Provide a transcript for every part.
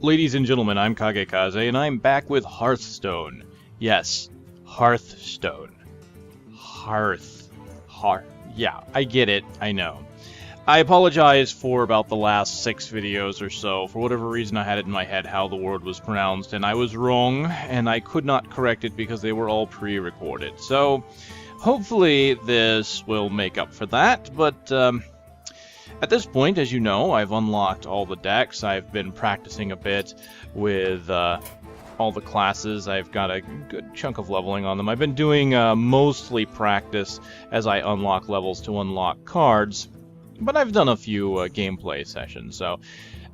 Ladies and gentlemen, I'm KageKaze, and I'm back with Hearthstone. Yes, Hearthstone. Yeah, I get it, I know. I apologize for about the last 6 videos or so. For whatever reason, I had it in my head how the word was pronounced, and I was wrong, and I could not correct it because they were all pre-recorded. So, hopefully this will make up for that, but at this point, as you know, I've unlocked all the decks. I've been practicing a bit with all the classes. I've got a good chunk of leveling on them. I've been doing mostly practice as I unlock levels to unlock cards, but I've done a few gameplay sessions. So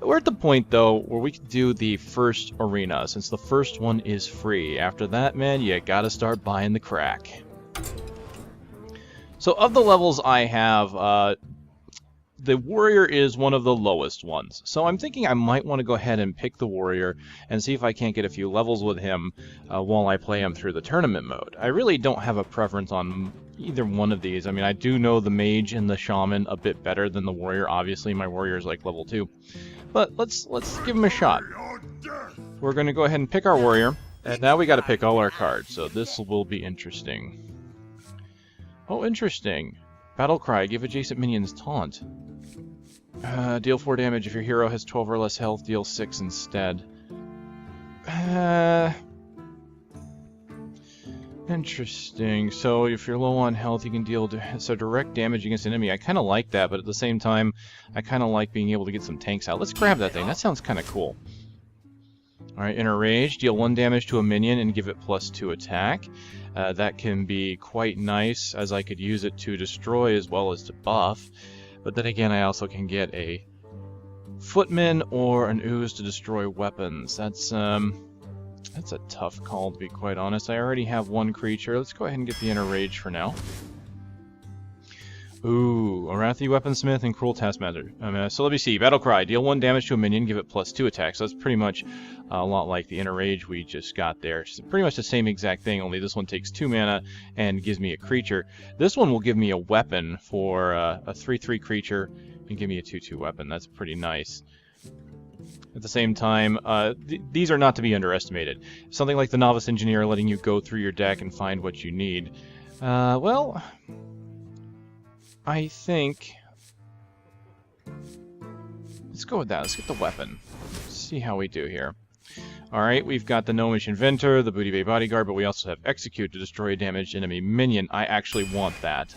we're at the point, though, where we can do the first arena, since the first one is free. After that, man, you gotta start buying the crack. So of the levels I have, the warrior is one of the lowest ones, so I'm thinking I might want to go ahead and pick the warrior and see if I can't get a few levels with him while I play him through the tournament mode. I really don't have a preference on either one of these. I mean, I do know the mage and the shaman a bit better than the warrior. Obviously, my warrior is like level 2, but let's give him a shot. We're going to go ahead and pick our warrior, and now we got to pick all our cards, so this will be interesting. Oh, interesting. Battle Cry, give adjacent minions taunt. Deal 4 damage if your hero has 12 or less health, deal 6 instead. Interesting. So if you're low on health, you can deal direct damage against an enemy. I kind of like that, but at the same time, I kind of like being able to get some tanks out. Let's grab that thing. That sounds kind of cool. Alright, Inner Rage. Deal 1 damage to a minion and give it +2 attack. That can be quite nice, as I could use it to destroy as well as to buff. But then again, I also can get a Footman or an Ooze to destroy weapons. That's a tough call, to be quite honest. I already have one creature. Let's go ahead and get the Inner Rage for now. Ooh, Arathi Weaponsmith and Cruel Taskmaster. So let me see. Battle Cry. Deal 1 damage to a minion, give it +2 attack. So that's pretty much a lot like the Inner Rage we just got there. It's pretty much the same exact thing, only this one takes 2 mana and gives me a creature. This one will give me a weapon for a 3/3 creature and give me a 2/2 weapon. That's pretty nice. At the same time, these are not to be underestimated. Something like the Novice Engineer letting you go through your deck and find what you need. Well, I think... let's go with that. Let's get the weapon. See how we do here. Alright, we've got the Gnomish Inventor, the Booty Bay Bodyguard, but we also have Execute to destroy a damaged enemy minion. I actually want that,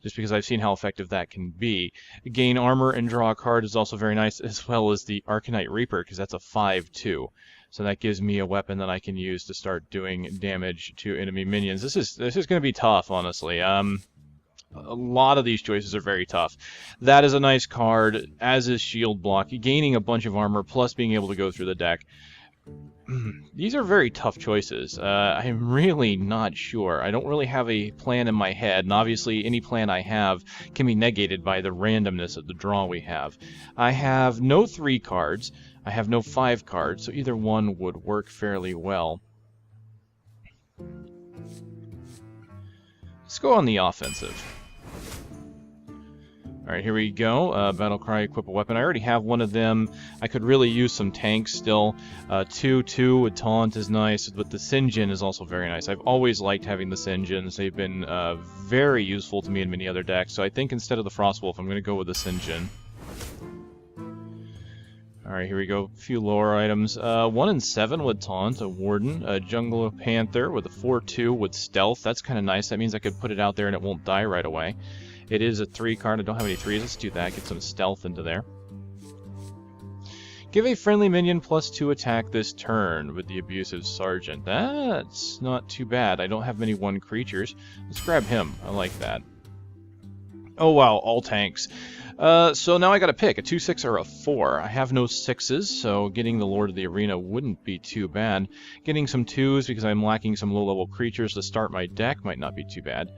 just because I've seen how effective that can be. Gain armor and draw a card is also very nice, as well as the Arcanite Reaper, because that's a 5/2. So that gives me a weapon that I can use to start doing damage to enemy minions. This is going to be tough, honestly. A lot of these choices are very tough. That is a nice card, as is Shield Block. Gaining a bunch of armor, plus being able to go through the deck. These are very tough choices. I'm really not sure. I don't really have a plan in my head, and obviously any plan I have can be negated by the randomness of the draw we have. I have no 3 cards. I have no 5 cards, so either one would work fairly well. Let's go on the offensive. Alright, here we go. Battle Cry, equip a weapon. I already have one of them. I could really use some tanks still. 2/2 with Taunt is nice, but the Sen'jin is also very nice. I've always liked having the Sen'jins. They've been very useful to me in many other decks, so I think instead of the Frostwolf, I'm going to go with the Sen'jin. Alright, here we go. A few lower items. 1 and 7 with Taunt, a Warden. A Jungle Panther with a 4/2 with Stealth. That's kind of nice. That means I could put it out there and it won't die right away. It is a 3 card. I don't have any 3s. Let's do that. Get some stealth into there. Give a friendly minion +2 attack this turn with the Abusive Sergeant. That's not too bad. I don't have many 1 creatures. Let's grab him. I like that. Oh wow, all tanks. So now I gotta pick a 2/6 or a 4. I have no 6s, so getting the Lord of the Arena wouldn't be too bad. Getting some 2s because I'm lacking some low-level creatures to start my deck might not be too bad.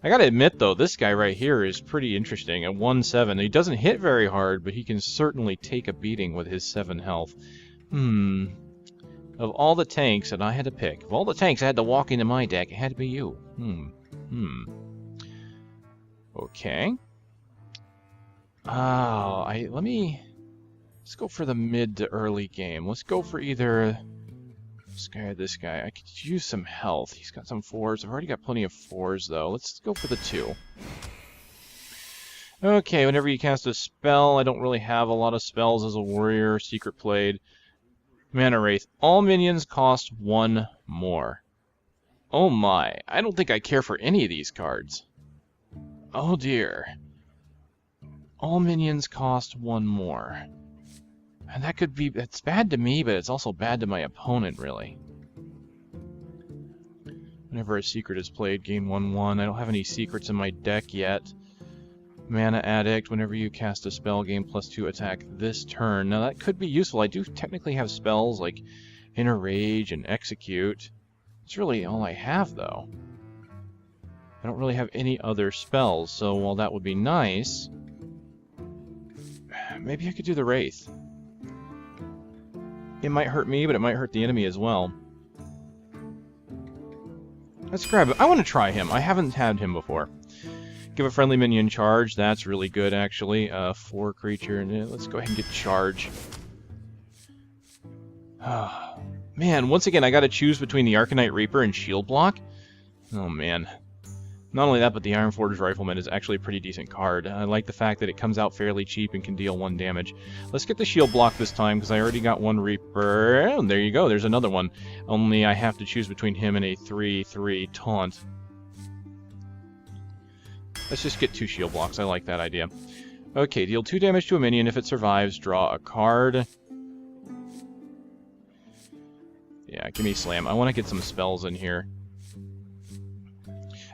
I gotta admit, though, this guy right here is pretty interesting. At 1/7, he doesn't hit very hard, but he can certainly take a beating with his 7 health. Of all the tanks that I had to pick, of all the tanks I had to walk into my deck, it had to be you. Okay. Let me Let's go for the mid to early game. Let's go for either this guy or this guy. I could use some health. He's got some 4s. I've already got plenty of 4s, though. Let's go for the 2. Okay, whenever you cast a spell, I don't really have a lot of spells as a warrior. Secret Blade. Mana Wraith. All minions cost 1 more. Oh my. I don't think I care for any of these cards. Oh dear. All minions cost 1 more. And that could be... It's bad to me, but it's also bad to my opponent, really. Whenever a secret is played, gain 1/1. I don't have any secrets in my deck yet. Mana Addict, whenever you cast a spell, gain +2 attack this turn. Now that could be useful. I do technically have spells like Inner Rage and Execute. It's really all I have, though. I don't really have any other spells, so while that would be nice, maybe I could do the Wraith. It might hurt me, but it might hurt the enemy as well. Let's grab it. I want to try him. I haven't had him before. Give a friendly minion charge. That's really good, actually. 4 creature. Let's go ahead and get charge. Man, once again, I got to choose between the Arcanite Reaper and Shield Block. Oh, man. Not only that, but the Ironforged Rifleman is actually a pretty decent card. I like the fact that it comes out fairly cheap and can deal 1 damage. Let's get the Shield Block this time, because I already got 1 Reaper. Oh, there you go. There's another one. Only I have to choose between him and a 3/3 Taunt. Let's just get 2 shield blocks. I like that idea. Okay, deal 2 damage to a minion. If it survives, draw a card. Yeah, give me Slam. I want to get some spells in here.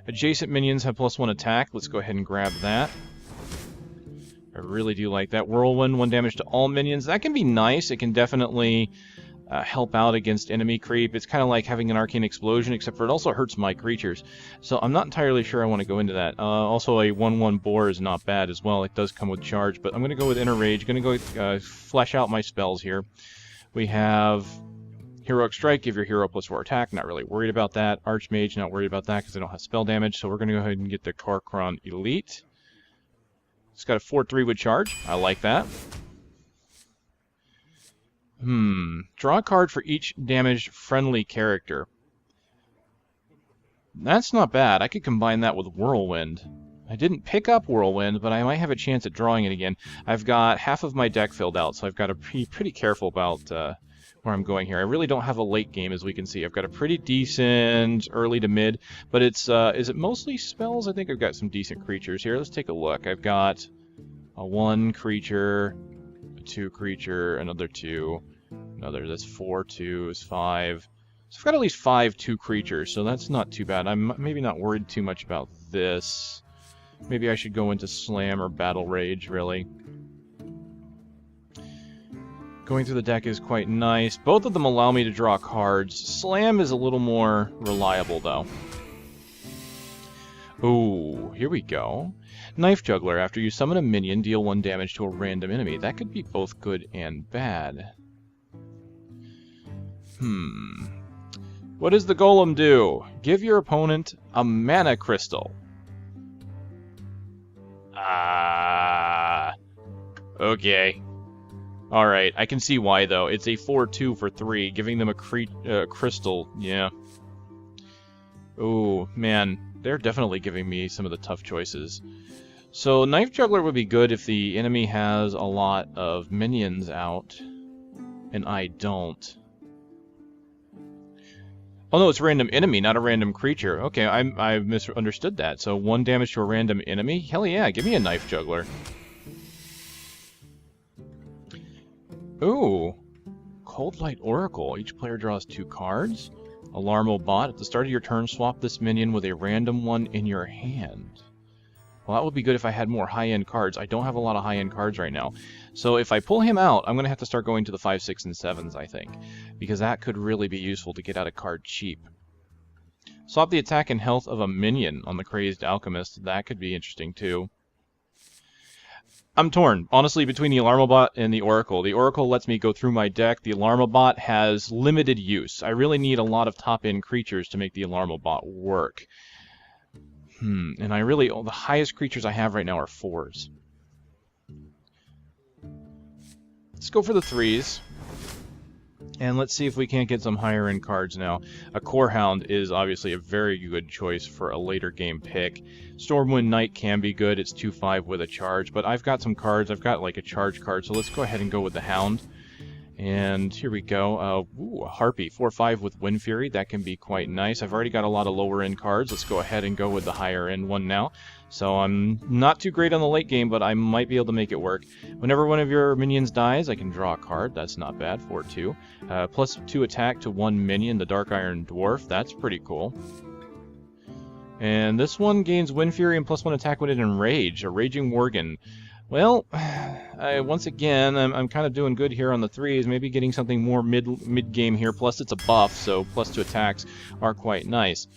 Adjacent minions have +1 attack. Let's go ahead and grab that. I really do like that. Whirlwind, 1 damage to all minions. That can be nice. It can definitely help out against enemy creep. It's kind of like having an Arcane Explosion, except for it also hurts my creatures. So I'm not entirely sure I want to go into that. Also, a 1/1 Boar is not bad as well. It does come with charge, but I'm going to go with Inner Rage. Going to go flesh out my spells here. We have Heroic Strike, give your hero +4 attack. Not really worried about that. Archmage, not worried about that because I don't have spell damage. So we're going to go ahead and get the Kor'kron Elite. It's got a 4/3 with charge. I like that. Draw a card for each damaged friendly character. That's not bad. I could combine that with Whirlwind. I didn't pick up Whirlwind, but I might have a chance at drawing it again. I've got half of my deck filled out, so I've got to be pretty careful about where I'm going here. I really don't have a late game, as we can see. I've got a pretty decent early to mid, but it's is it mostly spells? I think I've got some decent creatures here. Let's take a look. I've got a 1 creature, a 2 creature, another 2, another. That's 4 2s, 5. So I've got at least 5 2 creatures, so that's not too bad. I'm maybe not worried too much about this. Maybe I should go into Slam or Battle Rage, really. Going through the deck is quite nice. Both of them allow me to draw cards. Slam is a little more reliable, though. Ooh, here we go. Knife Juggler. After you summon a minion, deal 1 damage to a random enemy. That could be both good and bad. What does the Golem do? Give your opponent a mana crystal. Okay. Alright, I can see why, though. It's a 4/2 for 3, giving them a crystal, yeah. Ooh, man, they're definitely giving me some of the tough choices. So, Knife Juggler would be good if the enemy has a lot of minions out, and I don't. Oh no, it's a random enemy, not a random creature. Okay, I misunderstood that. So 1 damage to a random enemy? Hell yeah, give me a Knife Juggler. Ooh, Coldlight Oracle. Each player draws 2 cards. Alarmobot. At the start of your turn, swap this minion with a random one in your hand. Well, that would be good if I had more high-end cards. I don't have a lot of high-end cards right now. So if I pull him out, I'm going to have to start going to the 5, 6, and 7s, I think. Because that could really be useful to get out a card cheap. Swap the attack and health of a minion on the Crazed Alchemist. That could be interesting, too. I'm torn, honestly, between the Alarmobot and the Oracle. The Oracle lets me go through my deck. The Alarmobot has limited use. I really need a lot of top-end creatures to make the Alarmobot work. And I really... the highest creatures I have right now are 4s. let's go for the 3s. And let's see if we can't get some higher end cards now. A Core Hound is obviously a very good choice for a later game pick. Stormwind Knight can be good. It's 2/5 with a charge, but I've got some cards. I've got like a charge card, so let's go ahead and go with the Hound. And here we go. Ooh, a Harpy, 4/5 with Windfury. That can be quite nice. I've already got a lot of lower end cards. Let's go ahead and go with the higher end one now. So I'm not too great on the late game, but I might be able to make it work. Whenever one of your minions dies, I can draw a card. That's not bad, 4/2. +2 attack to one minion, the Dark Iron Dwarf. That's pretty cool. And this one gains Windfury and +1 attack when it enrage, a Raging Worgen. Well, once again, I'm kind of doing good here on the 3s, maybe getting something more mid-game here, plus it's a buff, so +2 attacks are quite nice.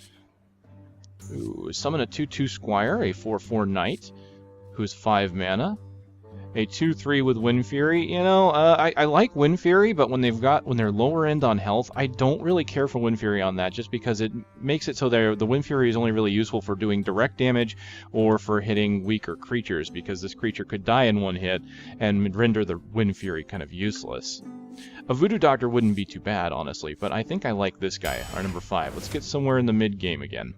Ooh, summon a 2/2 Squire, a 4/4 Knight, who's 5 mana. A 2/3 with Windfury. You know, I like Windfury, but when they're lower end on health, I don't really care for Windfury on that, just because it makes it so the Windfury is only really useful for doing direct damage or for hitting weaker creatures, because this creature could die in one hit and render the Windfury kind of useless. A Voodoo Doctor wouldn't be too bad, honestly, but I think I like this guy, our number 5. Let's get somewhere in the mid-game again.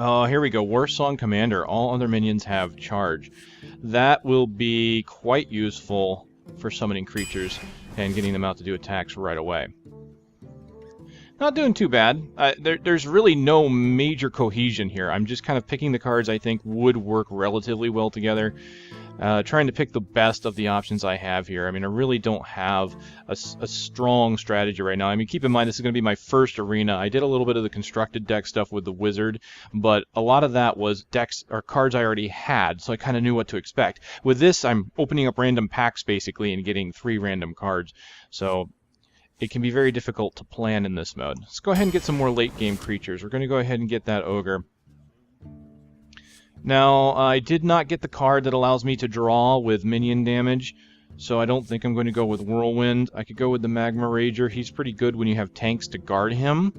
Oh, here we go. Warsong Commander. All other minions have charge. That will be quite useful for summoning creatures and getting them out to do attacks right away. Not doing too bad. There's really no major cohesion here. I'm just kind of picking the cards I think would work relatively well together. Trying to pick the best of the options I have here. I mean, I really don't have a strong strategy right now. I mean, keep in mind, this is going to be my first arena. I did a little bit of the constructed deck stuff with the Wizard, but a lot of that was decks or cards I already had, so I kind of knew what to expect. With this, I'm opening up random packs, basically, and getting 3 random cards. So it can be very difficult to plan in this mode. Let's go ahead and get some more late-game creatures. We're going to go ahead and get that Ogre. Now, I did not get the card that allows me to draw with minion damage, so I don't think I'm going to go with Whirlwind. I could go with the Magma Rager. He's pretty good when you have tanks to guard him.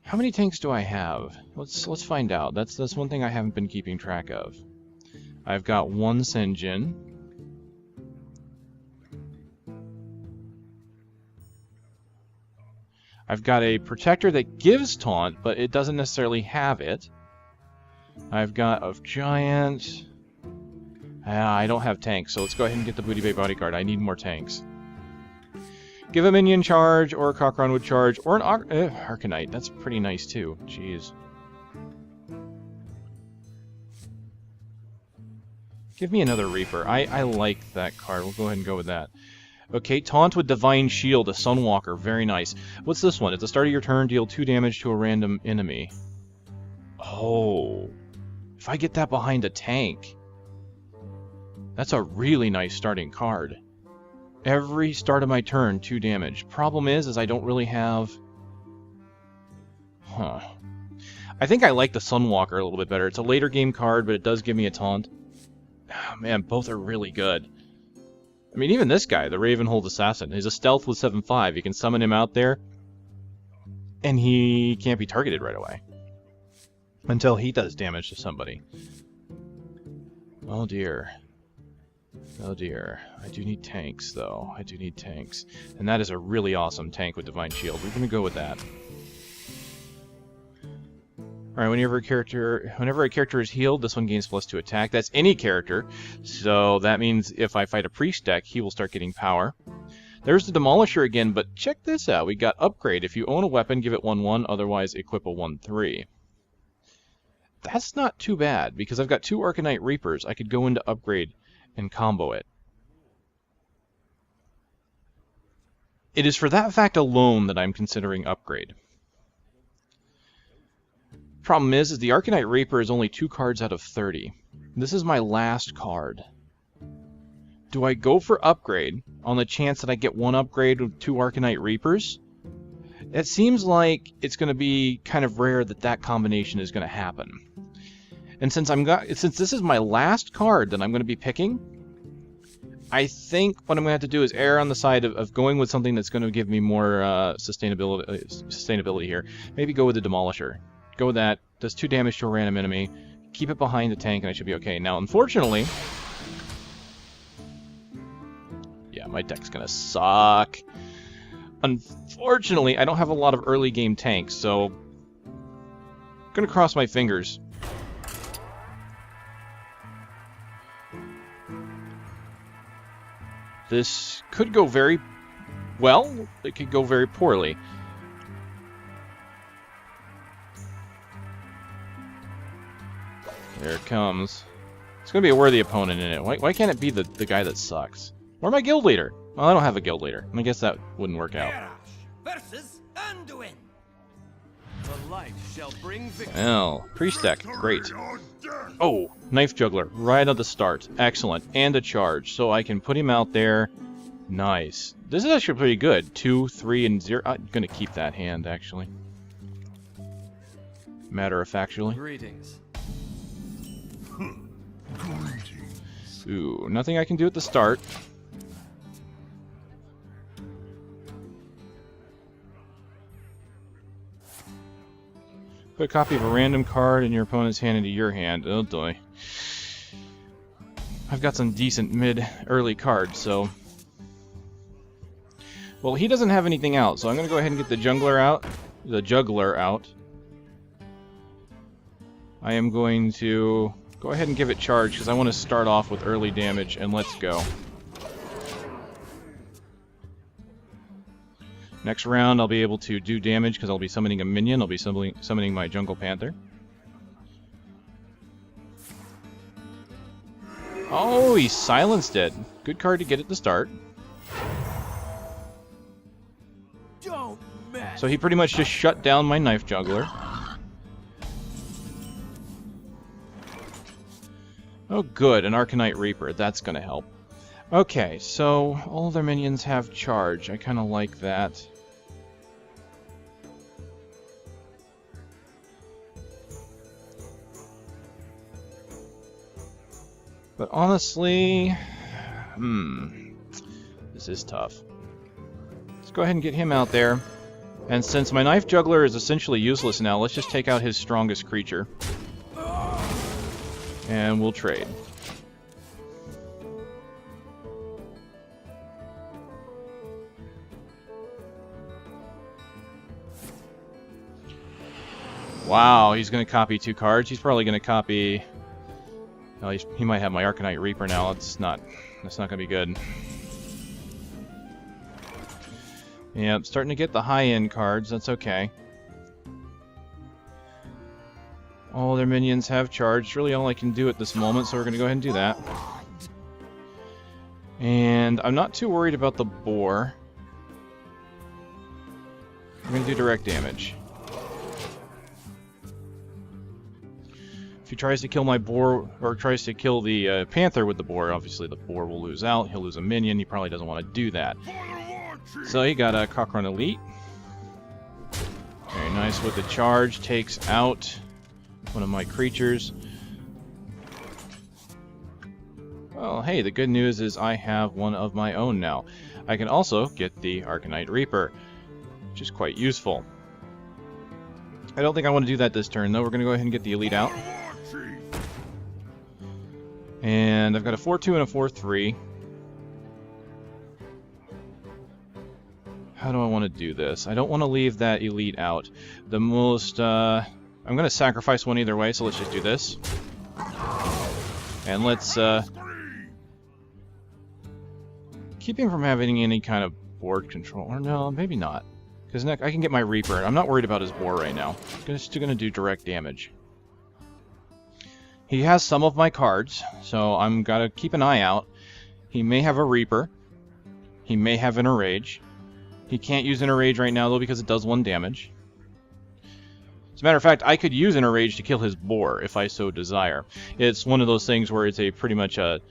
How many tanks do I have? Let's find out. That's one thing I haven't been keeping track of. I've got 1 Sen'jin. I've got a Protector that gives Taunt, but it doesn't necessarily have it. I've got a Giant. I don't have tanks, so let's go ahead and get the Booty Bay Bodyguard. I need more tanks. Give a minion charge, or a Kor'kron would charge, or an Arcanite. That's pretty nice too. Jeez. Give me another Reaper. I like that card. We'll go ahead and go with that. Okay, Taunt with Divine Shield, a Sunwalker. Very nice. What's this one? At the start of your turn, deal 2 damage to a random enemy. Oh. If I get that behind a tank, that's a really nice starting card. Every start of my turn, 2 damage. Problem is I don't really have... I think I like the Sunwalker a little bit better. It's a later game card, but it does give me a taunt. Oh, man, both are really good. I mean, even this guy, the Ravenhold Assassin, he's a stealth with 7/5. You can summon him out there, and he can't be targeted right away until he does damage to somebody. Oh dear. Oh dear. I do need tanks, though. I do need tanks. And that is a really awesome tank with Divine Shield. We're going to go with that. Alright, whenever a character is healed, this one gains +2 attack. That's any character. So that means if I fight a priest deck, he will start getting power. There's the Demolisher again, but check this out. We got Upgrade. If you own a weapon, give it 1/1, otherwise equip a 1/3. That's not too bad, because I've got 2 Arcanite Reapers. I could go into Upgrade and combo it. It is for that fact alone that I'm considering Upgrade. Problem is the Arcanite Reaper is only 2 cards out of 30. This is my last card. Do I go for Upgrade on the chance that I get 1 upgrade with 2 Arcanite Reapers? It seems like it's going to be kind of rare that that combination is going to happen. And since this is my last card that I'm going to be picking, I think what I'm going to have to do is err on the side of going with something that's going to give me more sustainability here. Maybe go with the Demolisher. Go with that. Does 2 damage to a random enemy. Keep it behind the tank and I should be okay. Now, unfortunately, my deck's gonna suck. Unfortunately, I don't have a lot of early game tanks, so I'm gonna cross my fingers. This could go very well, it could go very poorly. There it comes. It's going to be a worthy opponent in it. Why can't it be the guy that sucks? Or my guild leader? Well, I don't have a guild leader. I guess that wouldn't work out. Versus Anduin. The light shall bring victory. Well, priest deck, great. Oh, Knife Juggler, right at the start. Excellent. And a charge, so I can put him out there. Nice. This is actually pretty good. 2, 3, and 0. I'm going to keep that hand, actually. Matter of factually. Greetings. Ooh, nothing I can do at the start. Put a copy of a random card in your opponent's hand into your hand. Oh boy. I've got some decent mid-early cards, so... Well, he doesn't have anything out, so I'm going to go ahead and get the Juggler out. I am going to go ahead and give it charge, because I want to start off with early damage, and let's go. Next round, I'll be able to do damage, because I'll be summoning a minion. I'll be summoning my Jungle Panther. Oh, he silenced it. Good card to get at the start. So he pretty much just shut down my Knife Juggler. Oh good, an Arcanite Reaper. That's going to help. Okay, so all of their minions have charge. I kind of like that. But honestly... this is tough. Let's go ahead and get him out there. And since my Knife Juggler is essentially useless now, let's just take out his strongest creature. And we'll trade. Wow, he's going to copy 2 cards. He's probably going to copy... Oh, he might have my Arcanite Reaper now. That's not going to be good. Yeah, I'm starting to get the high-end cards. That's okay. All their minions have charge. It's really all I can do at this moment, so we're going to go ahead and do that. And I'm not too worried about the boar. I'm going to do direct damage. If he tries to kill my boar, or tries to kill the panther with the boar, obviously the boar will lose out. He'll lose a minion. He probably doesn't want to do that. So he got a Kor'kron Elite. Very nice with the charge. Takes out one of my creatures. Well, hey, the good news is I have one of my own now. I can also get the Arcanite Reaper, which is quite useful. I don't think I want to do that this turn, though. We're going to go ahead and get the Elite out. And I've got a 4-2 and a 4-3. How do I want to do this? I don't want to leave that Elite out. The most... I'm going to sacrifice one either way, so let's just do this. And let's... keep him from having any kind of board control. Or no, maybe not. Because I can get my Reaper. I'm not worried about his boar right now. I'm just going to do direct damage. He has some of my cards, so I'm got to keep an eye out. He may have a Reaper. He may have Inner Rage. He can't use Inner Rage right now, though, because it does 1 damage. As a matter of fact, I could use Inner Rage to kill his boar, if I so desire. It's one of those things where it's a pretty much a...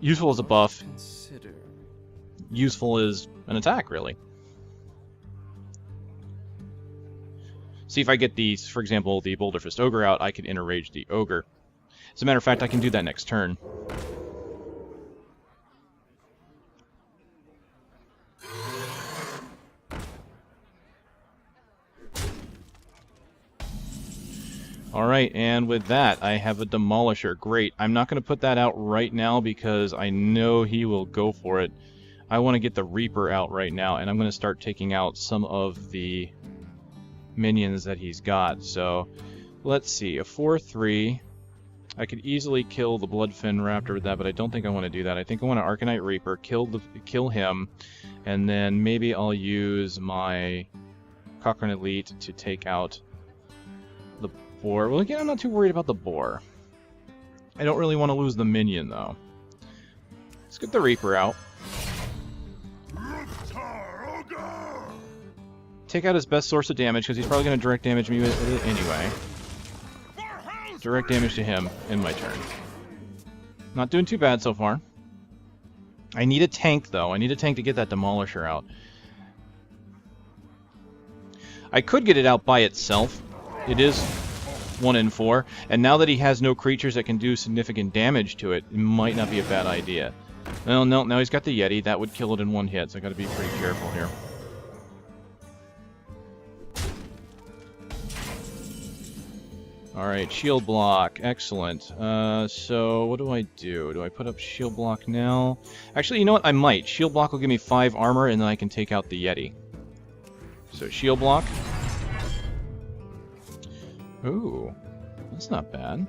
useful as a buff. Useful as an attack, really. See, if I get the, for example, the Boulderfist Ogre out, I could Inner Rage the Ogre. As a matter of fact, I can do that next turn. Alright, and with that, I have a Demolisher. Great. I'm not going to put that out right now because I know he will go for it. I want to get the Reaper out right now, and I'm going to start taking out some of the minions that he's got. So, let's see, a 4/3. I could easily kill the Bloodfin Raptor with that, but I don't think I want to do that. I think I want to Arcanite Reaper, kill him, and then maybe I'll use my Kor'kron Elite to take out the boar. Well, again, I'm not too worried about the boar. I don't really want to lose the minion, though. Let's get the Reaper out. Take out his best source of damage, because he's probably going to direct damage me with it anyway. Direct damage to him in my turn. Not doing too bad so far. I need a tank, though. I need a tank to get that Demolisher out. I could get it out by itself. It is 1 in 4, and now that he has no creatures that can do significant damage to it, it might not be a bad idea. Well, no, now he's got the Yeti. That would kill it in 1 hit, so I gotta be pretty careful here. Alright, shield block. Excellent. So, what do I do? Do I put up shield block now? Actually, you know what? I might. Shield block will give me 5 armor, and then I can take out the Yeti. So, shield block. Ooh, that's not bad.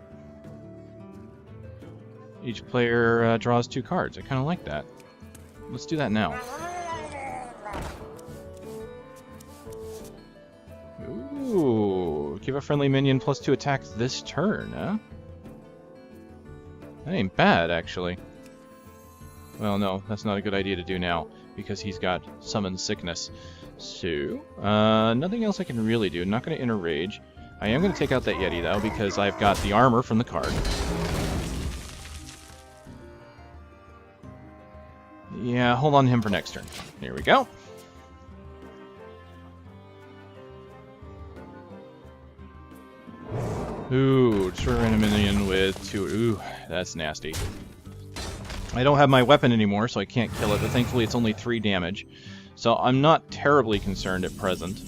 Each player draws 2 cards. I kind of like that. Let's do that now. Ooh, give a friendly minion +2 attack this turn, huh? That ain't bad, actually. Well, no, that's not a good idea to do now, because he's got Summon Sickness. So, nothing else I can really do. I'm not going to enter Rage. I am going to take out that Yeti, though, because I've got the armor from the card. Yeah, hold on to him for next turn. Here we go. Ooh, destroy random minion with 2. Ooh, that's nasty. I don't have my weapon anymore, so I can't kill it, but thankfully it's only 3 damage. So I'm not terribly concerned at present.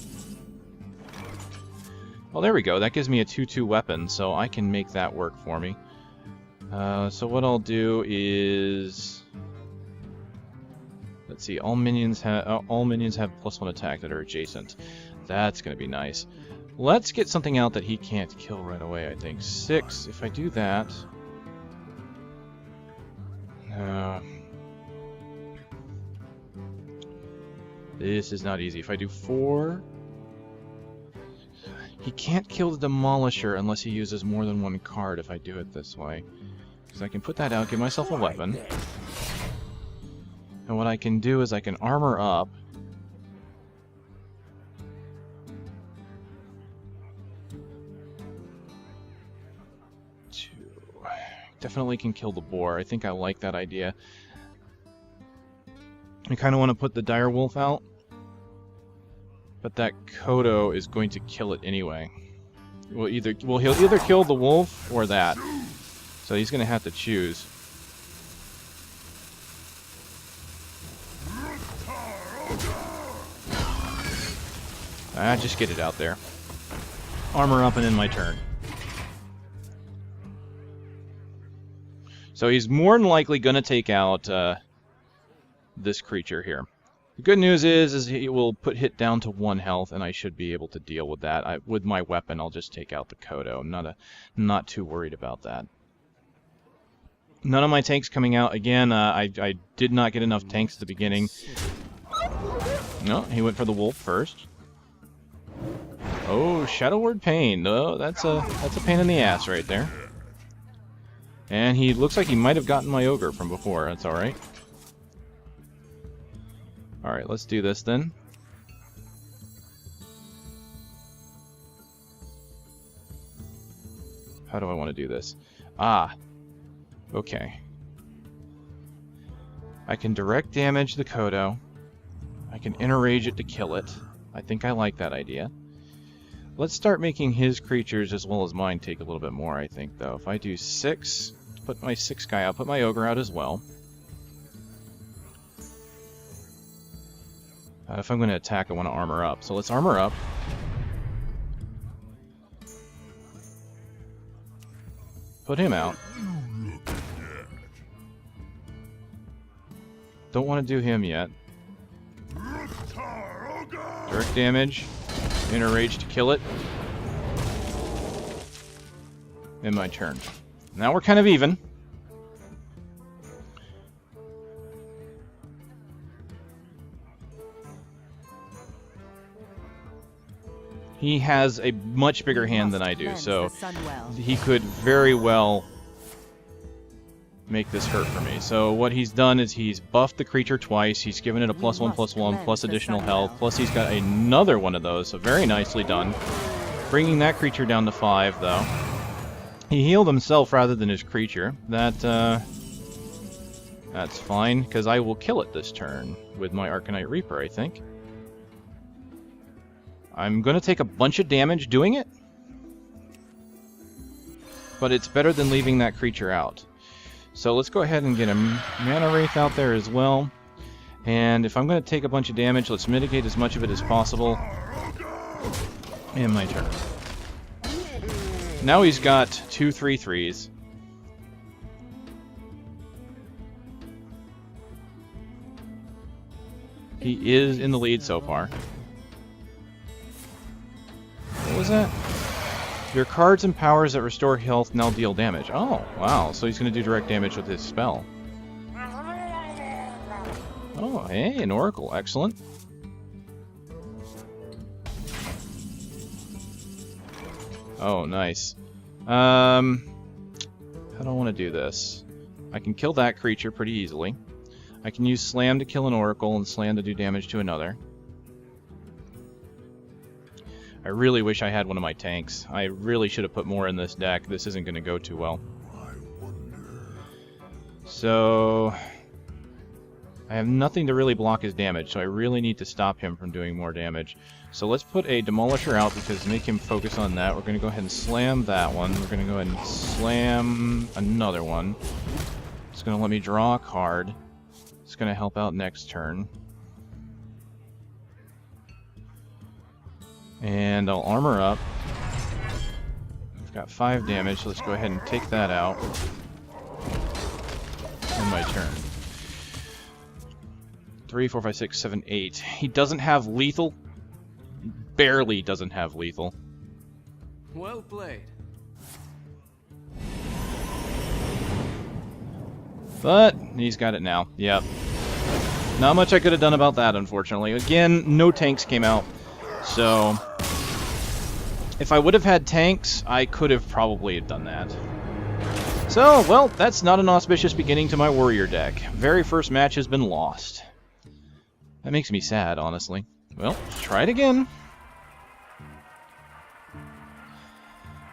Well, there we go. That gives me a 2/2 weapon, so I can make that work for me. So what I'll do is... Let's see, all minions have +1 attack that are adjacent. That's going to be nice. Let's get something out that he can't kill right away, I think. 6, if I do that... this is not easy. If I do 4... He can't kill the Demolisher unless he uses more than 1 card if I do it this way. Because I can put that out, give myself a weapon. And what I can do is I can armor up. Definitely can kill the boar. I think I like that idea. I kind of want to put the Direwolf out. But that Kodo is going to kill it anyway. He'll either kill the wolf or that. So he's going to have to choose. Just get it out there. Armor up and in my turn. So he's more than likely going to take out this creature here. The good news is he will put hit down to 1 health, and I should be able to deal with that. With my weapon, I'll just take out the Kodo. I'm not too worried about that. None of my tanks coming out. Again, I did not get enough tanks at the beginning. No, he went for the wolf first. Oh, Shadow Word Pain. Oh, that's a pain in the ass right there. And he looks like he might have gotten my ogre from before. That's all right. All right, let's do this then. How do I want to do this? Ah, okay. I can direct damage the Kodo. I can enrage it to kill it. I think I like that idea. Let's start making his creatures as well as mine take a little bit more, I think, though. If I do 6, put my 6 guy out, put my ogre out as well. If I'm going to attack, I want to armor up. So let's armor up. Put him out. Don't want to do him yet. Direct damage. Inner Rage to kill it. In my turn. Now we're kind of even. He has a much bigger hand than I do, so he could very well make this hurt for me. So what he's done is he's buffed the creature twice, he's given it a +1/+1 plus additional health, plus he's got another one of those, so very nicely done. Bringing that creature down to 5, though. He healed himself rather than his creature. That's fine, because I will kill it this turn with my Arcanite Reaper, I think. I'm going to take a bunch of damage doing it, but it's better than leaving that creature out. So let's go ahead and get a Mana Wraith out there as well. And if I'm going to take a bunch of damage, let's mitigate as much of it as possible. And my turn. Now he's got 2 3/3s. He is in the lead so far. What was that? Your cards and powers that restore health now deal damage. Oh, wow. So he's going to do direct damage with his spell. Oh, hey, an Oracle. Excellent. Oh, nice. How do I want to do this? I can kill that creature pretty easily. I can use Slam to kill an Oracle and Slam to do damage to another. I really wish I had one of my tanks. I really should have put more in this deck. This isn't going to go too well. So I have nothing to really block his damage, so I really need to stop him from doing more damage. So let's put a Demolisher out because make him focus on that. We're going to go ahead and slam that one. We're going to go ahead and slam another one. It's going to let me draw a card. It's going to help out next turn. And I'll armor up. I've got 5 damage, so let's go ahead and take that out. In my turn. 3, 4, 5, 6, 7, 8. He doesn't have lethal. Barely doesn't have lethal. Well played. But he's got it now. Yep. Not much I could have done about that, unfortunately. Again, no tanks came out. So if I would have had tanks, I could have probably done that. So, well, that's not an auspicious beginning to my warrior deck. Very first match has been lost. That makes me sad, honestly. Well, let's try it again.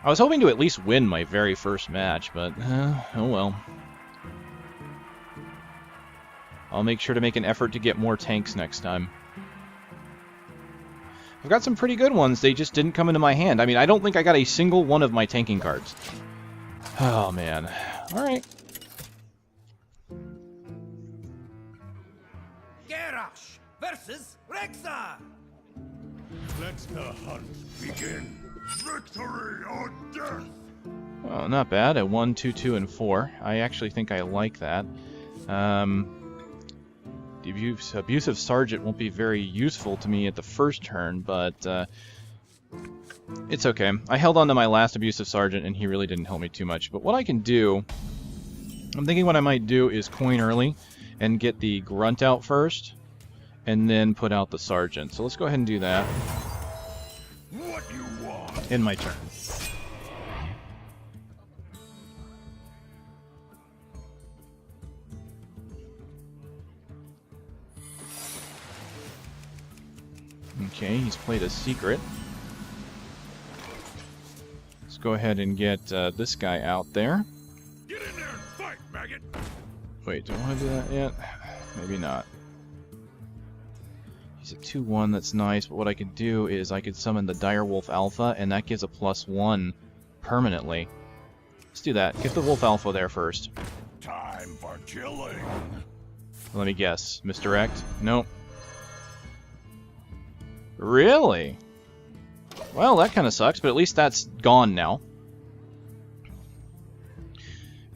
I was hoping to at least win my very first match, but, oh well. I'll make sure to make an effort to get more tanks next time. I've got some pretty good ones, they just didn't come into my hand. I mean, I don't think I got a single one of my tanking cards. Oh, man. Alright. Garrosh versus Rexxar. Let the hunt begin. Victory or death. Well, not bad. At 1, 2, 2, and 4. I actually think I like that. The Abusive Sergeant won't be very useful to me at the first turn, but it's okay. I held on to my last Abusive Sergeant, and he really didn't help me too much. But what I can do, I'm thinking what I might do is coin early and get the Grunt out first, and then put out the Sergeant. So let's go ahead and do that. What you want? In my turn. Okay, he's played a secret. Let's go ahead and get this guy out there. Get in there and fight, maggot. Wait, do I want to do that yet? Maybe not. He's a 2/1, that's nice, but what I could do is I could summon the Direwolf Alpha, and that gives a +1 permanently. Let's do that. Get the Wolf Alpha there first. Time for killing. Let me guess. Misdirect? Nope. Really? Well, that kind of sucks, but at least that's gone now.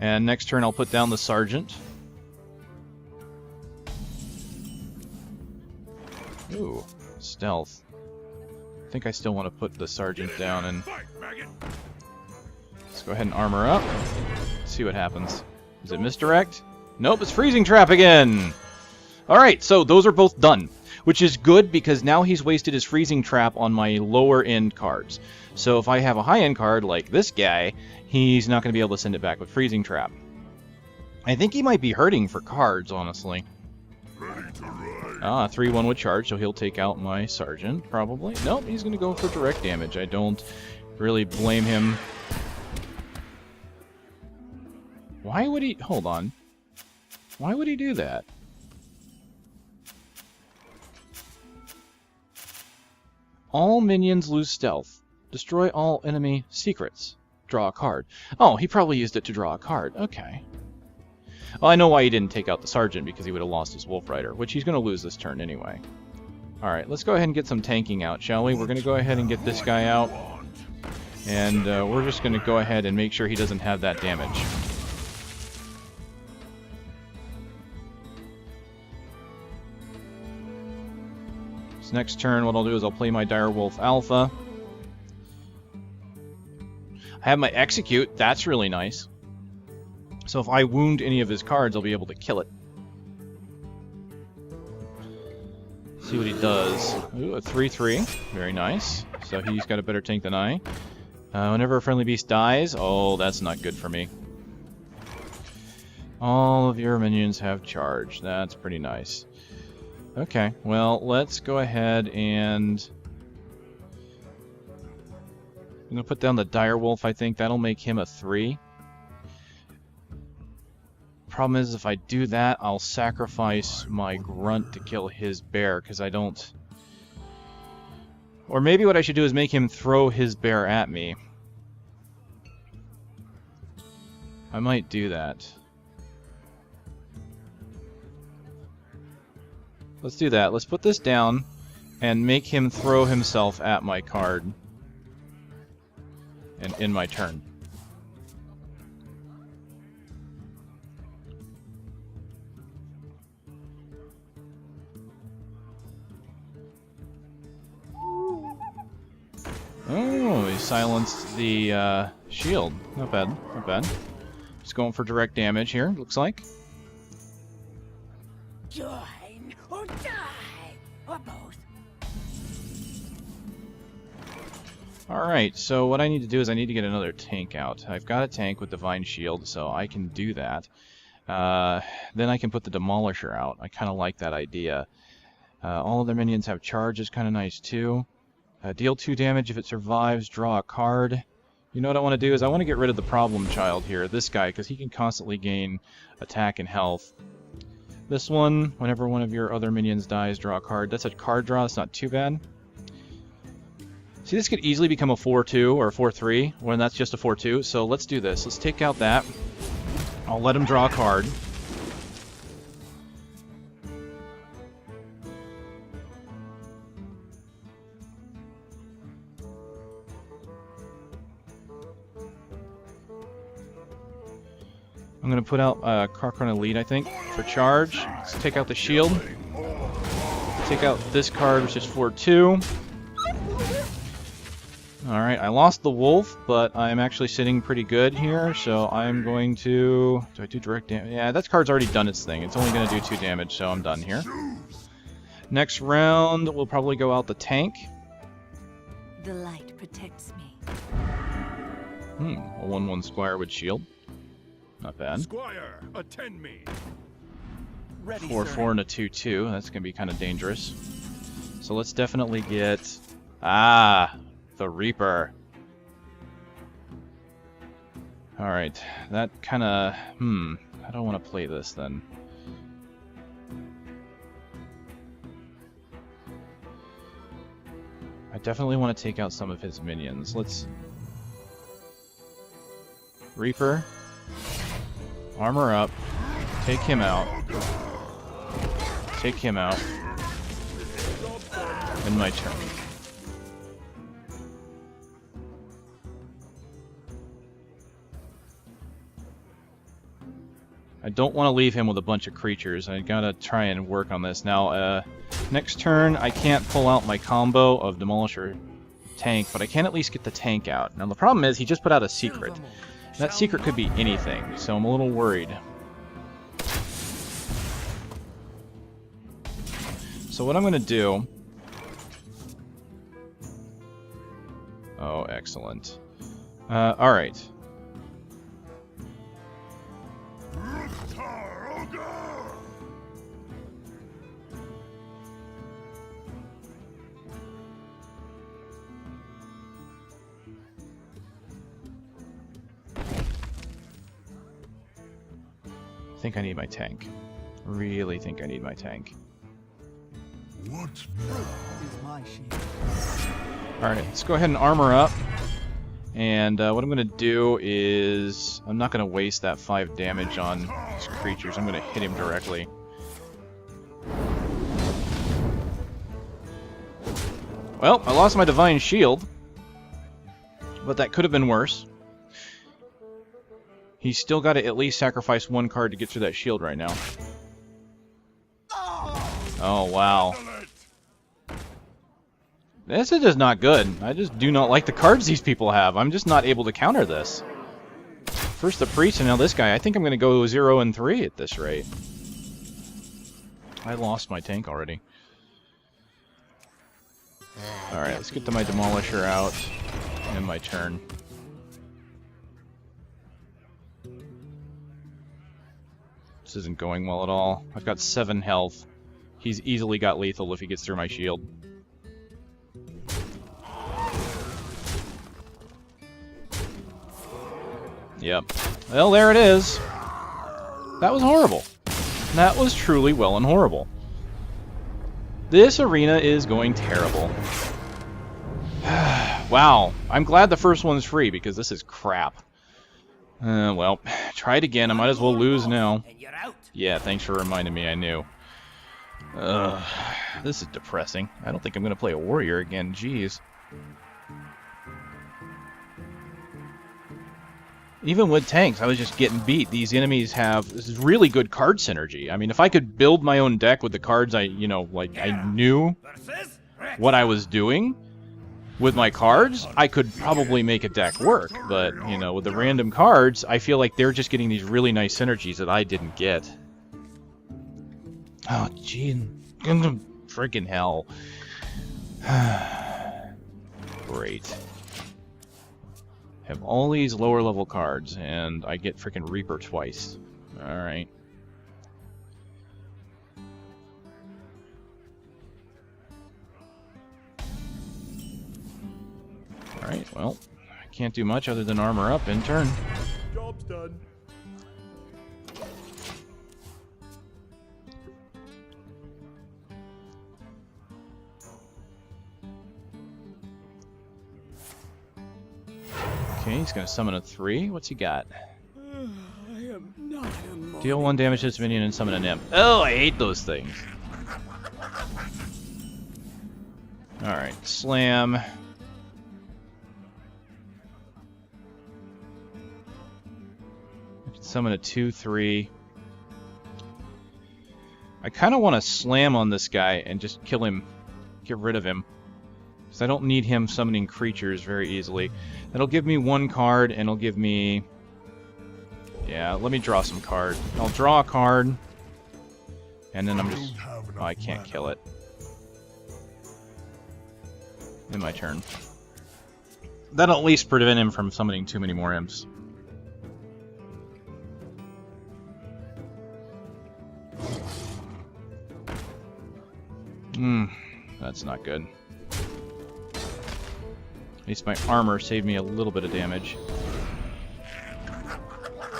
And next turn I'll put down the Sergeant. Ooh, stealth. I think I still want to put the Sergeant down and... Fight, maggot! Let's go ahead and armor up. See what happens. Is it misdirect? Nope, it's freezing trap again! Alright, so those are both done. Which is good because now he's wasted his freezing trap on my lower end cards. So if I have a high end card like this guy, he's not going to be able to send it back with freezing trap. I think he might be hurting for cards, honestly. Ready to ride. Ah, 3-1 with charge, so he'll take out my Sergeant, probably. Nope, he's going to go for direct damage. I don't really blame him. Why would he... Hold on. Why would he do that? All minions lose stealth. Destroy all enemy secrets. Draw a card. Oh, he probably used it to draw a card. Okay. Well, I know why he didn't take out the Sergeant, because he would have lost his Wolf Rider, which he's going to lose this turn anyway. Alright, let's go ahead and get some tanking out, shall we? We're going to go ahead and get this guy out. And we're just going to go ahead and make sure he doesn't have that damage. So next turn, what I'll do is I'll play my Direwolf Alpha. I have my Execute. That's really nice. So if I wound any of his cards, I'll be able to kill it. See what he does. Ooh, a 3-3. Very nice. So he's got a better tank than I. Whenever a friendly beast dies... Oh, that's not good for me. All of your minions have charge. That's pretty nice. Okay, well, let's go ahead and... I'm going to put down the Direwolf, I think. That'll make him a 3. Problem is, if I do that, I'll sacrifice my Grunt to kill his bear, because I don't... Or maybe what I should do is make him throw his bear at me. I might do that. Let's do that. Let's put this down and make him throw himself at my card. And in my turn. Oh, he silenced the shield. Not bad, not bad. Just going for direct damage here, looks like. Join or die, or both. Alright, so what I need to do is I need to get another tank out. I've got a tank with Divine Shield, so I can do that. Then I can put the Demolisher out. I kind of like that idea. All of their minions have charge, is kind of nice too. Deal 2 damage if it survives, draw a card. You know what I want to do is I want to get rid of the problem child here, this guy, because he can constantly gain attack and health. This one, whenever one of your other minions dies, draw a card. That's a card draw, that's not too bad. See, this could easily become a 4-2 or a 4-3, when that's just a 4-2, so let's do this. Let's take out that. I'll let him draw a card. I'm going to put out Kor'kron Elite, I think, for charge. Let's take out the shield. Take out this card, which is 4-2. Alright, I lost the wolf, but I'm actually sitting pretty good here, so I'm going to... Do I do direct damage? Yeah, that card's already done its thing. It's only going to do 2 damage, so I'm done here. Next round, we'll probably go out the tank. The light protects me. A 1-1 Squire with shield. Not bad. Squire, attend me. 4-4 and a 2-2. That's going to be kind of dangerous. So let's definitely get... Ah! The Reaper. Alright. That kind of... I don't want to play this then. I definitely want to take out some of his minions. Let's... Reaper. Armor up. Take him out. Take him out. In my turn. I don't want to leave him with a bunch of creatures. I gotta try and work on this. Now, next turn, I can't pull out my combo of Demolisher tank, but I can at least get the tank out. Now, the problem is he just put out a secret. That secret could be anything, so I'm a little worried. So what I'm going to do... Oh, excellent. Alright. I think I need my tank. Really think I need my tank. What now? Alright, let's go ahead and armor up. And what I'm going to do is... I'm not going to waste that 5 damage on these creatures. I'm going to hit him directly. Well, I lost my Divine Shield. But that could have been worse. He's still got to at least sacrifice 1 card to get through that shield right now. Oh, wow. This is just not good. I just do not like the cards these people have. I'm just not able to counter this. First the Priest and now this guy. I think I'm going to go 0 and 3 at this rate. I lost my tank already. Alright, let's get to my Demolisher out. And my turn. This isn't going well at all. I've got 7 health. He's easily got lethal if he gets through my shield. Yep. Well, there it is. That was horrible. That was truly well and horrible. This arena is going terrible. Wow. I'm glad the first one's free because this is crap. Well, try it again. I might as well lose now. Yeah, thanks for reminding me. I knew. This is depressing. I don't think I'm going to play a warrior again. Jeez. Even with tanks, I was just getting beat. These enemies have this is really good card synergy. I mean, if I could build my own deck with the cards I knew what I was doing with my cards, I could probably make a deck work. But, you know, with the random cards, I feel like they're just getting these really nice synergies that I didn't get. Oh, gee. Freaking hell. Great. Have all these lower level cards, and I get freaking Reaper twice. Alright. Alright, well, I can't do much other than armor up in turn. Job's done. Okay, he's gonna summon a 3. What's he got? I am not a Deal 1 damage to this minion and summon an imp. Oh, I hate those things. Alright, slam. I can summon a 2/3. I kind of want to slam on this guy and just kill him. Get rid of him. Because I don't need him summoning creatures very easily. That'll give me 1 card, and it'll give me... Yeah, let me draw some card. I'll draw a card, and then I'm just... Oh, I can't kill it. In my turn. That'll at least prevent him from summoning too many more imps. That's not good. At least my armor saved me a little bit of damage.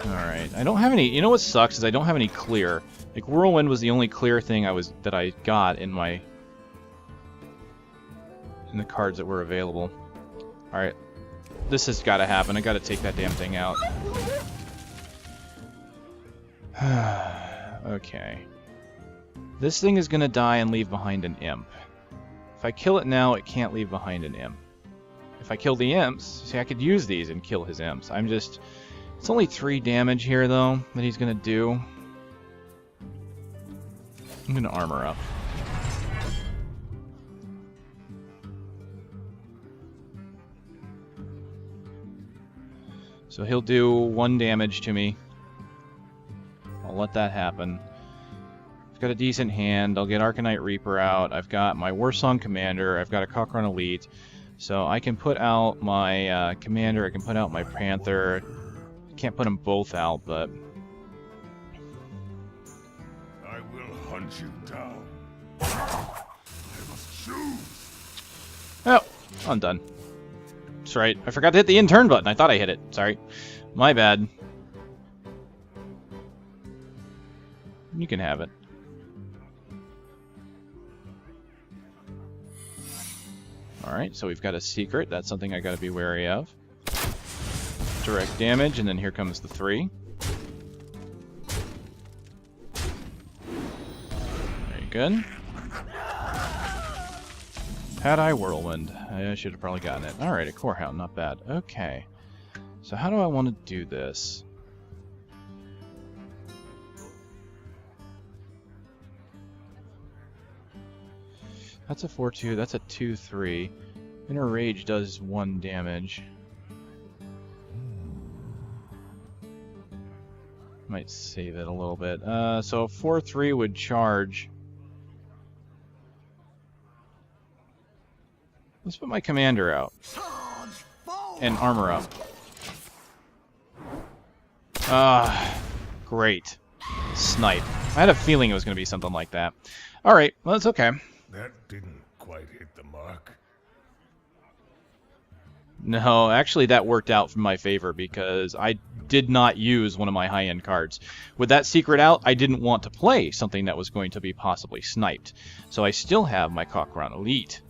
Alright, I don't have any... You know what sucks is I don't have any clear. Like, Whirlwind was the only clear thing that I got in my... in the cards that were available. Alright. This has got to happen. I got to take that damn thing out. Okay. This thing is going to die and leave behind an imp. If I kill it now, it can't leave behind an imp. If I kill the imps, see, I could use these and kill his imps. I'm just It's only 3 damage here, though, that he's going to do. I'm going to armor up. So he'll do 1 damage to me. I'll let that happen. I've got a decent hand. I'll get Arcanite Reaper out. I've got my Warsong Commander. I've got a Kor'kron Elite. So I can put out my Commander. I can put out my Panther. Can't put them both out, but... I will hunt you down. I must choose. Oh, I'm done. That's right. I forgot to hit the in turn button. I thought I hit it. Sorry. My bad. You can have it. Alright, so we've got a secret. That's something I gotta be wary of. Direct damage, and then here comes the 3. Very good. Had I Whirlwind, I should have probably gotten it. Alright, a Core Hound, not bad. Okay. So how do I want to do this? That's a 4-2, that's a 2-3. Inner Rage does 1 damage. Might save it a little bit. So 4-3 would charge. Let's put my Commander out. And armor up. Great. Snipe. I had a feeling it was going to be something like that. Alright, well, that's okay. That didn't quite hit the mark. No, actually that worked out in my favor because I did not use one of my high-end cards. With that secret out, I didn't want to play something that was going to be possibly sniped. So I still have my Kor'kron Elite.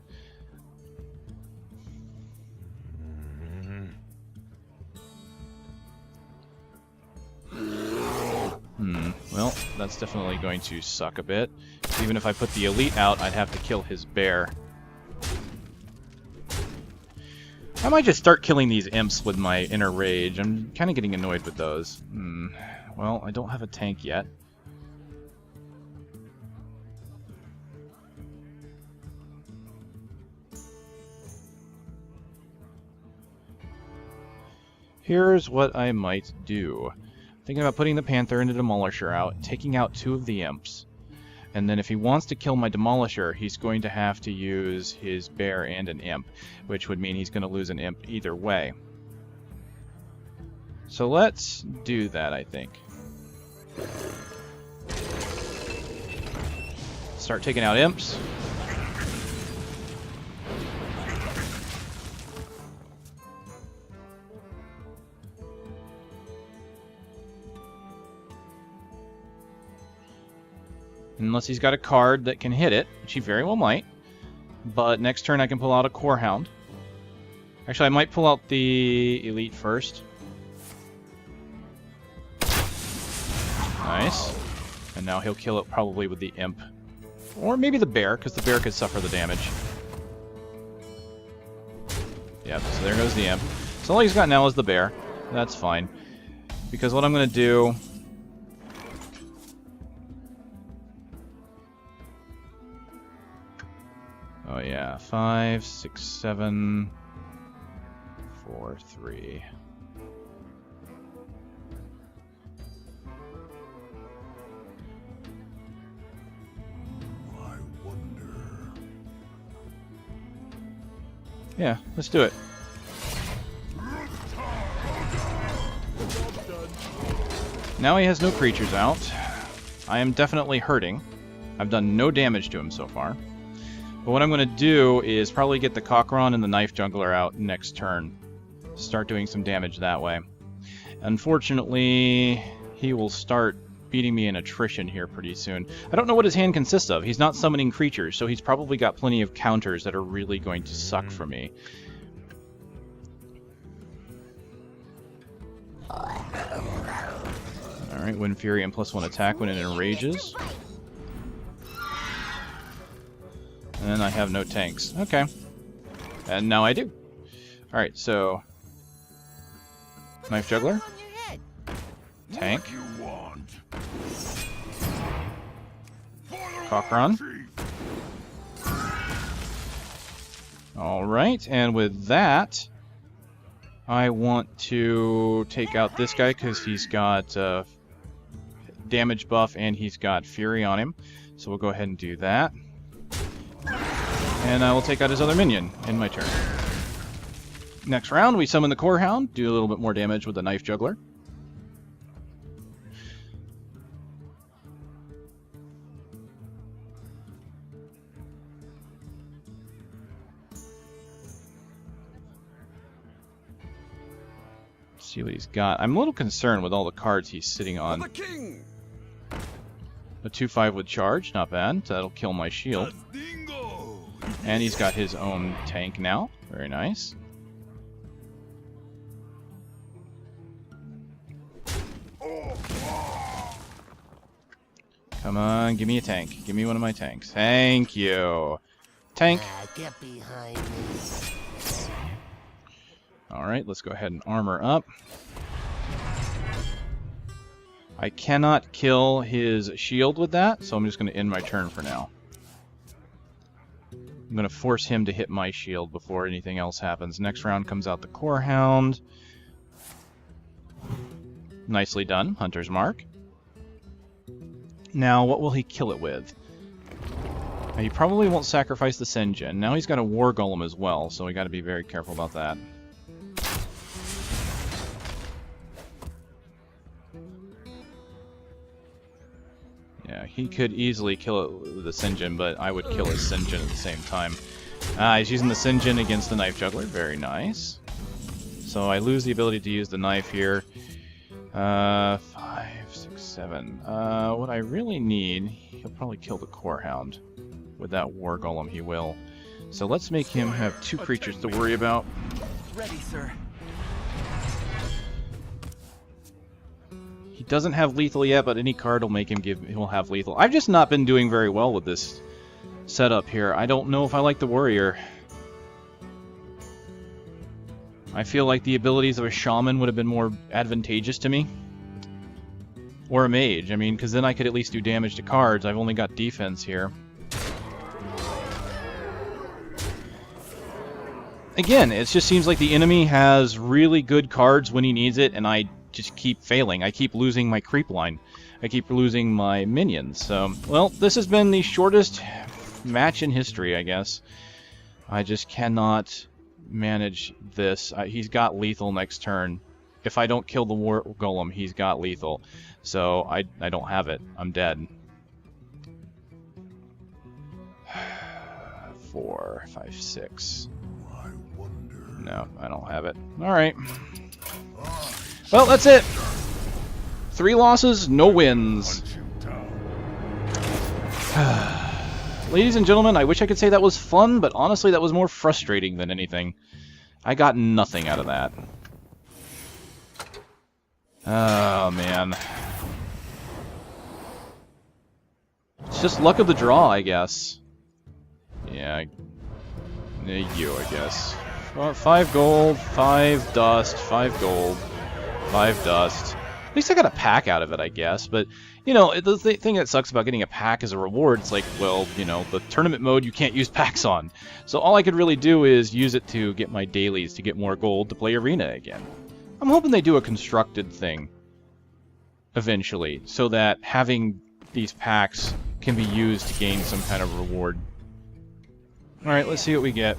Well, that's definitely going to suck a bit. Even if I put the Elite out, I'd have to kill his bear. I might just start killing these imps with my Inner Rage. I'm kind of getting annoyed with those. Well, I don't have a tank yet. Here's what I might do. Thinking about putting the Panther and the Demolisher out, taking out 2 of the imps. And then if he wants to kill my Demolisher, he's going to have to use his bear and an imp, which would mean he's going to lose an imp either way. So let's do that, I think. Start taking out imps. Unless he's got a card that can hit it, which he very well might. But next turn I can pull out a Core Hound. Actually, I might pull out the Elite first. Nice. And now he'll kill it probably with the Imp. Or maybe the Bear, because the Bear could suffer the damage. Yep, so there goes the Imp. So all he's got now is the Bear. That's fine. Because what I'm going to do... Oh yeah, 5, 6, 7, 4, 3. I wonder. Yeah, let's do it. Now he has no creatures out. I am definitely hurting. I've done no damage to him so far. But what I'm going to do is probably get the Kor'kron and the Knife Juggler out next turn. Start doing some damage that way. Unfortunately, he will start beating me in attrition here pretty soon. I don't know what his hand consists of. He's not summoning creatures, so he's probably got plenty of counters that are really going to suck for me. Alright, Windfury and +1 attack when it enrages. And I have no tanks. Okay. And now I do. Alright, so... Knife Juggler. Tank. You want. Kor'kron. Alright, and with that, I want to take out this guy because he's got damage buff and he's got Fury on him. So we'll go ahead and do that. And I will take out his other minion in my turn. Next round, we summon the Core Hound, do a little bit more damage with the Knife Juggler. See what he's got. I'm a little concerned with all the cards he's sitting For on. the king! A 2/5 with charge, not bad. That'll kill my shield. Dingo. And he's got his own tank now. Very nice. Come on, give me a tank. Give me one of my tanks. Thank you. Tank. Get behind me. Alright, let's go ahead and armor up. I cannot kill his shield with that, so I'm just going to end my turn for now. I'm going to force him to hit my shield before anything else happens. Next round comes out the Core Hound. Nicely done, Hunter's Mark. Now, what will he kill it with? Now, he probably won't sacrifice the Sen'jin. Now he's got a War Golem as well, so we got to be very careful about that. Yeah, he could easily kill it with the Sen'jin, but I would kill his Sen'jin at the same time. He's using the Sen'jin against the Knife Juggler. Very nice. So I lose the ability to use the knife here. 5, 6, 7. What I really need... He'll probably kill the Core Hound. With that War Golem, he will. So let's make him have 2 creatures to worry about. Ready, sir. He doesn't have lethal yet, but any card will make him he'll have lethal. I've just not been doing very well with this setup here. I don't know if I like the warrior. I feel like the abilities of a shaman would have been more advantageous to me. Or a mage, I mean, because then I could at least do damage to cards. I've only got defense here. Again, it just seems like the enemy has really good cards when he needs it, and I just keep failing. I keep losing my creep line. I keep losing my minions. So, well, this has been the shortest match in history, I guess. I just cannot manage this. He's got lethal next turn. If I don't kill the War Golem, he's got lethal. So, I don't have it. I'm dead. 4, 5, 6. I wonder. No, I don't have it. Alright. Well, that's it. 3 losses, no wins. Hunt you down. Ladies and gentlemen, I wish I could say that was fun, but honestly that was more frustrating than anything. I got nothing out of that. Oh, man. It's just luck of the draw, I guess. Yeah, you, I guess. 5 gold, 5 dust, 5 gold, 5 dust. At least I got a pack out of it, I guess. But, you know, the thing that sucks about getting a pack as a reward, it's like, well, you know, the tournament mode you can't use packs on. So all I could really do is use it to get my dailies, to get more gold to play Arena again. I'm hoping they do a constructed thing eventually, so that having these packs can be used to gain some kind of reward. Alright, let's see what we get.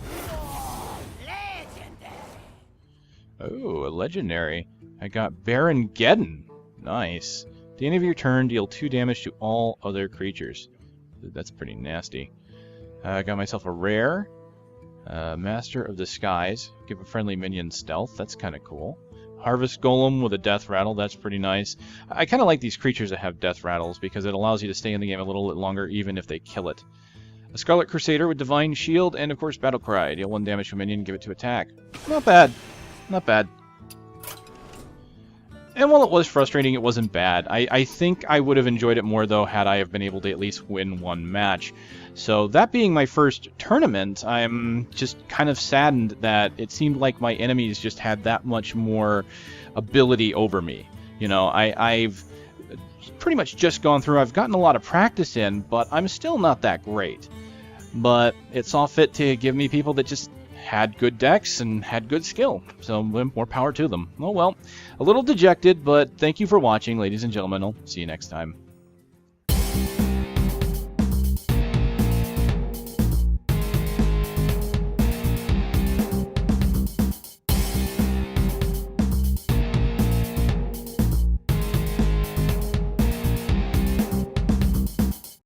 Oh, a legendary. I got Baron Geddon. Nice. At the end of your turn, deal 2 damage to all other creatures. That's pretty nasty. I got myself a rare. Master of Disguise. Give a friendly minion stealth. That's kind of cool. Harvest Golem with a death rattle. That's pretty nice. I kind of like these creatures that have death rattles because it allows you to stay in the game a little bit longer even if they kill it. A Scarlet Crusader with Divine Shield, and of course Battle Cry. Deal 1 damage to a minion, give it to attack. Not bad. Not bad. And while it was frustrating, it wasn't bad. I think I would have enjoyed it more, though, had I have been able to at least win 1 match. So that being my first tournament, I'm just kind of saddened that it seemed like my enemies just had that much more ability over me. You know, I've pretty much just gone through. I've gotten a lot of practice in, but I'm still not that great. But it's all fit to give me people that just had good decks and had good skill. So more power to them. Oh well, a little dejected, but thank you for watching, ladies and gentlemen. I'll see you next time.